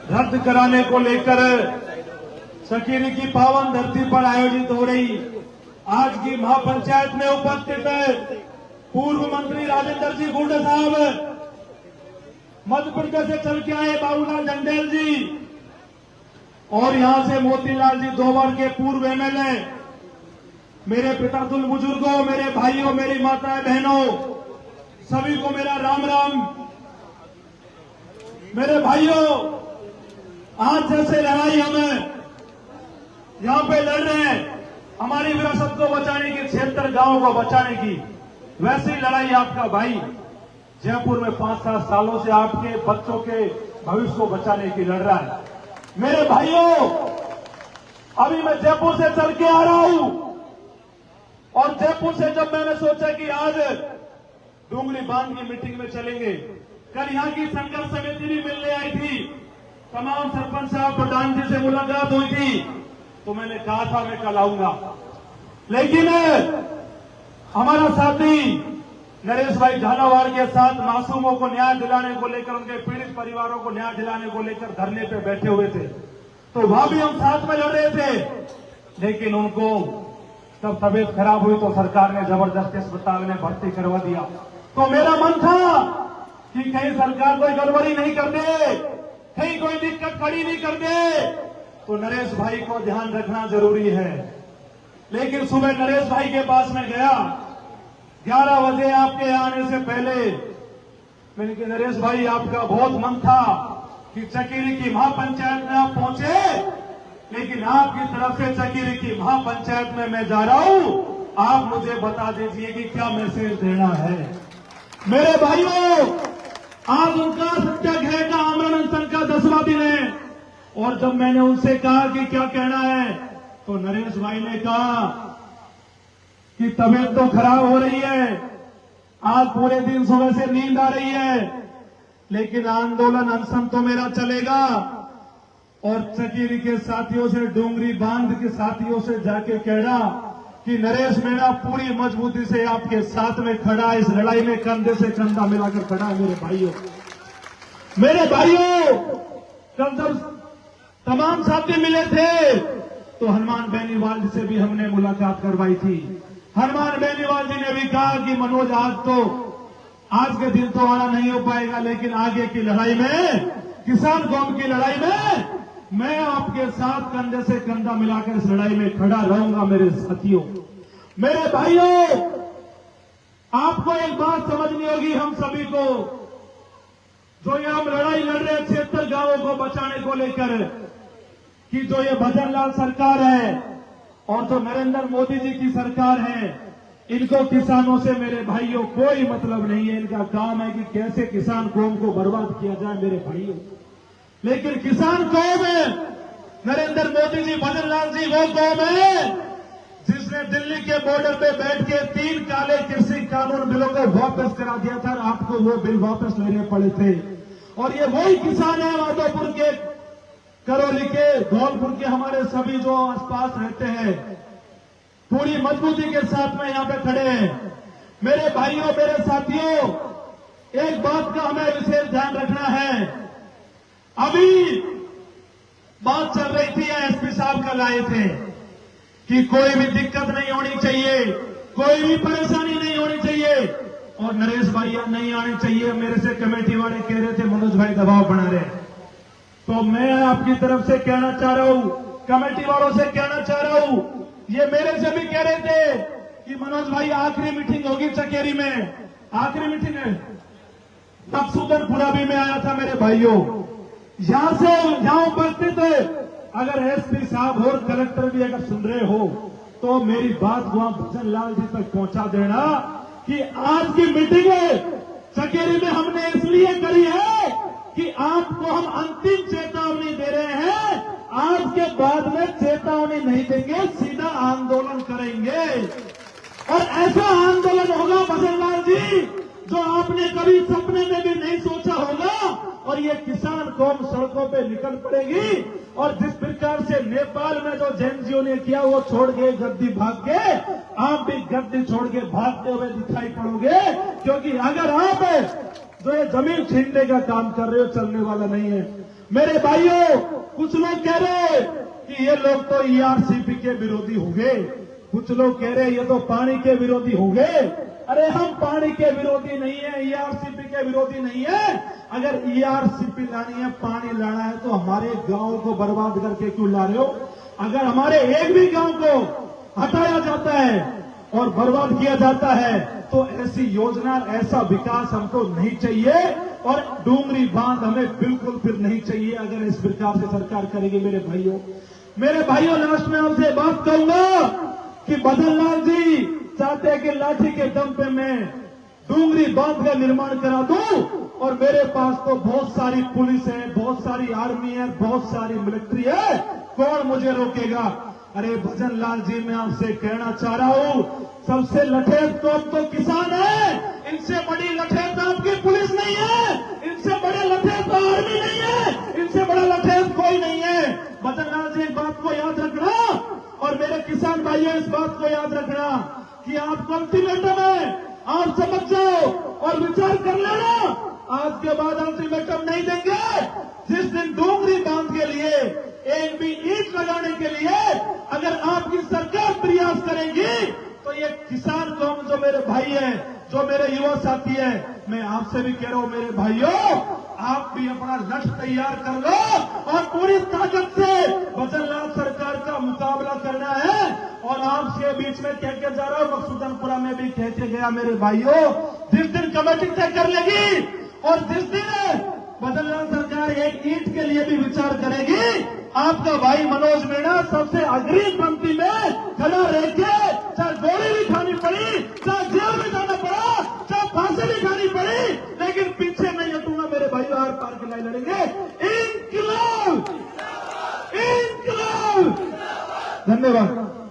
रद्द कराने को लेकर चकेरी की पावन धरती पर आयोजित हो रही आज की महापंचायत में उपस्थित पूर्व मंत्री राजेंद्र जी गुंडा साहब, मध्य प्रदेश से चल के आए बाबूलाल जंडेल जी और यहां से मोतीलाल जी दोवर के पूर्व एमएलए, मेरे पितातुल बुजुर्गों, मेरे भाइयों, मेरी माताएं बहनों, सभी को मेरा राम राम। मेरे भाइयों, आज जैसे लड़ाई हम यहां पे लड़ रहे हैं हमारी विरासत को बचाने की, 76 गांवों को बचाने की, वैसी लड़ाई आपका भाई जयपुर में 5-7 सालों से आपके बच्चों के भविष्य को बचाने की लड़ रहा है। मेरे भाइयों, अभी मैं जयपुर से चल के आ रहा हूं और जयपुर से जब मैंने सोचा कि आज डूंगरी बांध की मीटिंग में चलेंगे, कल यहां की संघर्ष समिति भी मिलने आई थी, तमाम सरपंच साहब, प्रधान जी से मुलाकात हुई थी, तो मैंने कहा था मैं कल आऊंगा, लेकिन हमारा साथी नरेश भाई झालावाड़ के साथ मासूमों को न्याय दिलाने को लेकर, उनके पीड़ित परिवारों को न्याय दिलाने को लेकर धरने पे बैठे हुए थे, तो वहां भी हम साथ में लड़ रहे थे, लेकिन उनको तब तबीयत खराब हुई तो सरकार ने जबरदस्ती अस्पताल में भर्ती करवा दिया। तो मेरा मन था कि कहीं सरकार कोई गड़बड़ी नहीं कर दे, कहीं कोई दिक्कत खड़ी नहीं कर दे, तो नरेश भाई को ध्यान रखना जरूरी है। लेकिन सुबह नरेश भाई के पास में गया 11 बजे आपके आने से पहले, मैंने कहा नरेश भाई आपका बहुत मन था कि चकेरी की महापंचायत में आप पहुंचे, लेकिन आपकी तरफ से चकेरी की महापंचायत में मैं जा रहा हूं, आप मुझे बता दीजिए कि क्या मैसेज देना है। मेरे भाइयों, आज उनका सत्याग्रह का आमरण अनशन का 10वां दिन है और जब मैंने उनसे कहा कि क्या कहना है, तो नरेश भाई ने कहा कि तबीयत तो खराब हो रही है, आज पूरे दिन सुबह से नींद आ रही है, लेकिन आंदोलन अनशन तो मेरा चलेगा और चकेरी के साथियों से, डूंगरी बांध के साथियों से जाके कहना कि नरेश मेरा पूरी मजबूती से आपके साथ में खड़ा, इस लड़ाई में कंधे से कंधा मिलाकर खड़ा है। मेरे भाइयों, कल जब तमाम साथी मिले थे तो हनुमान बेनीवाल जी से भी हमने मुलाकात करवाई थी। हनुमान बेनीवाल जी ने भी कहा कि मनोज आज के दिन तो आना नहीं हो पाएगा, लेकिन आगे की लड़ाई में, किसान कौम की लड़ाई में मैं आपके साथ कंधे से कंधा मिलाकर इस लड़ाई में खड़ा रहूंगा। मेरे साथियों, मेरे भाइयों, आपको एक बात समझनी होगी, हम सभी को, जो ये हम लड़ाई लड़ रहे हैं 76 गांवों को बचाने को लेकर, कि जो ये भजन लाल सरकार है और जो नरेंद्र मोदी जी की सरकार है, इनको किसानों से मेरे भाइयों कोई मतलब नहीं है। इनका काम है कि कैसे किसान कौम को बर्बाद किया जाए मेरे भाइयों। लेकिन किसान कौम है, नरेंद्र मोदी जी, भजन लाल जी वो कौम है जिसने दिल्ली के बॉर्डर पे बैठ के 3 काले कृषि कानून बिलों को वापस करा दिया था, आपको वो बिल वापस लेने पड़े थे। और ये वही किसान है माधोपुर के, करौली के, धौलपुर के, हमारे सभी जो आसपास रहते हैं, पूरी मजबूती के साथ में यहां पे खड़े हैं। मेरे भाइयों, मेरे साथियों, एक बात का हमें विशेष ध्यान रखना है। अभी बात चल रही थी, एसपी साहब कल आए थे कि कोई भी दिक्कत नहीं होनी चाहिए, कोई भी परेशानी नहीं होनी चाहिए और नरेश भाई यहां नहीं आने चाहिए। मेरे से कमेटी वाले कह रहे थे मनोज भाई दबाव बना रहे, तो मैं आपकी तरफ से कहना चाह रहा हूं, कमेटी वालों से कहना चाह रहा हूं, ये मेरे से भी कह रहे थे कि मनोज भाई आखिरी मीटिंग होगी चकेरी में, आखिरी मीटिंग है। तब सुदनपुरा भी मैं आया था मेरे भाइयों, यहां से यहां उपस्थित है, अगर एसपी साहब और कलेक्टर भी अगर सुन रहे हो तो मेरी बात वहां भजन लाल जी तक पहुंचा देना कि आज की मीटिंग चकेरी में हमने इसलिए करी है कि आपको हम अंतिम चेतावनी दे रहे हैं, आज के बाद में चेतावनी नहीं देंगे, सीधा आंदोलन करेंगे। और ऐसा आंदोलन होगा भजन लाल जी जो आपने कभी सपने में भी नहीं सोचा होगा, और ये किसान कौम सड़कों पे निकल पड़ेगी। और जिस प्रकार से नेपाल में जो जेएनजीओ ने किया वो छोड़ के गद्दी भाग के, आप भी गद्दी छोड़ के भागते हुए दिखाई पड़ोगे, क्योंकि अगर आप जो ये जमीन छीनने का काम कर रहे हो चलने वाला नहीं है। मेरे भाइयों, कुछ लोग कह रहे कि ये लोग तो ईआरसीपी के विरोधी हो गए, कुछ लोग कह रहे ये तो पानी के विरोधी हो गए। अरे हम पानी के विरोधी नहीं है, ईआरसीपी के विरोधी नहीं है। अगर ईआरसीपी लानी है, पानी लाना है, तो हमारे गांव को बर्बाद करके क्यों ला रहे हो? अगर हमारे एक भी गांव को हटाया जाता है और बर्बाद किया जाता है तो ऐसी योजना, ऐसा विकास हमको नहीं चाहिए। और डूंगरी बांध हमें बिल्कुल फिर नहीं चाहिए अगर इस प्रकार से सरकार करेगी। मेरे भाइयों, लास्ट में आपसे बात कहूंगा कि बदन लाल जी चाहते हैं कि लाठी के दम पे मैं डूंगरी बांध का निर्माण करा दूं, और मेरे पास तो बहुत सारी पुलिस है, बहुत सारी आर्मी है, बहुत सारी मिलिट्री है, कौन मुझे रोकेगा? अरे भजन लाल जी, मैं आपसे कहना चाह रहा हूं, सबसे लठेर तो किसान है, इनसे बड़ी लठेर तो आपकी पुलिस नहीं है, इनसे बड़े लठेर तो आर्मी नहीं है, इनसे बड़ा लठेर कोई नहीं है। भजन लाल जी, एक बात को याद रखना, और मेरे किसान भाइयों इस बात को याद रखना कि आपको अल्टीमेटम है, आप समझ जाओ और विचार कर लेना। आज के बाद अल्टीमेटम नहीं देंगे। जिस दिन डूंगरी बांध के लिए एक भी ईंट लगाने के लिए अगर आपकी सरकार प्रयास करेगी तो ये किसान कौम, जो मेरे भाई हैं, जो मेरे युवा साथी हैं, मैं आपसे भी कह रहा हूं मेरे भाइयों, आप भी अपना लक्ष्य तैयार कर लो और पूरी ताकत से भजन लाल सरकार का मुकाबला करना है। और आपके बीच में कह के जा रहा हूं, मकसूदनपुरा में भी कह के गया मेरे भाइयों, जिस दिन कमेटी तय कर लेगी और जिस दिन भजन लाल सरकार एक ईंट के लिए भी विचार करेगी, आपका भाई मनोज मीणा सबसे अग्रिम पंक्ति में खड़ा रह के, चाहे गोली भी खानी पड़ी, चाहे जेल में जाना पड़ा, चाहे फांसी भी खानी पड़ी, लेकिन पीछे नहीं हटूंगा मेरे भाइयों, आर पार की लड़ाई लड़ेंगे। इंकलाब, इंकलाब। धन्यवाद।